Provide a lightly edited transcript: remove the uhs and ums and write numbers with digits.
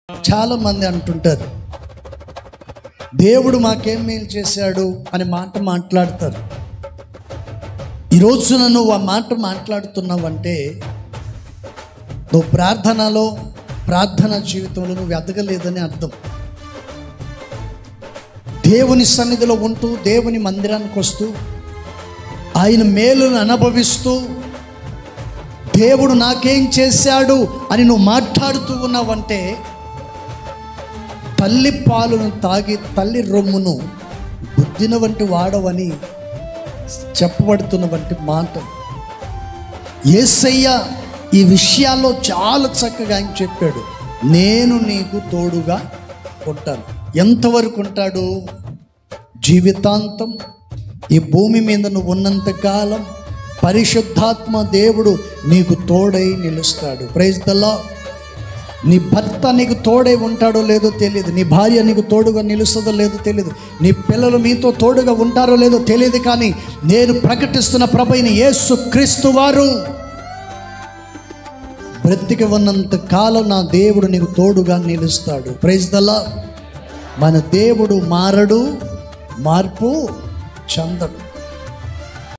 చాలామంది అంటుంటారు, దేవుడు మాకేం మేలు చేశాడు అనే మాట మాట్లాడతారు. ఈరోజు నువ్వు ఆ మాట మాట్లాడుతున్నావంటే నువ్వు ప్రార్థన జీవితంలో నువ్వు ఎదగలేదని అర్థం. దేవుని సన్నిధిలో ఉంటూ, దేవుని మందిరానికి వస్తూ, ఆయన మేలును అనుభవిస్తూ, దేవుడు నాకేం చేశాడు అని నువ్వు మాట్లాడుతూ ఉన్నావంటే తల్లి పాలును తాగి తల్లి రొమ్మును బుద్ధిన వంటి వాడవని చెప్పబడుతున్న వంటి మాట. యేసయ్య ఈ విషయాల్లో చాలా చక్కగా ఆయన చెప్పాడు, నేను నీకు తోడుగా ఉంటాను. ఎంతవరకు ఉంటాడు? జీవితాంతం ఈ భూమి మీద నువ్వు ఉన్నంతకాలం పరిశుద్ధాత్మ దేవుడు నీకు తోడై నిలుస్తాడు. Praise the lord. నీ భర్త నీకు తోడై ఉంటాడో లేదో తెలియదు, నీ భార్య నీకు తోడుగా నిలుస్తుందో లేదో తెలియదు, నీ పిల్లలు మీతో తోడుగా ఉంటారో లేదో తెలియదు, కానీ నేను ప్రకటిస్తున్న ప్రభువైన యేసు క్రీస్తు వారు బ్రతికి ఉన్నంత కాలం నా దేవుడు నీకు తోడుగా నిలుస్తాడు. Praise the lord. మన దేవుడు మారడు, మార్పు చెందడు.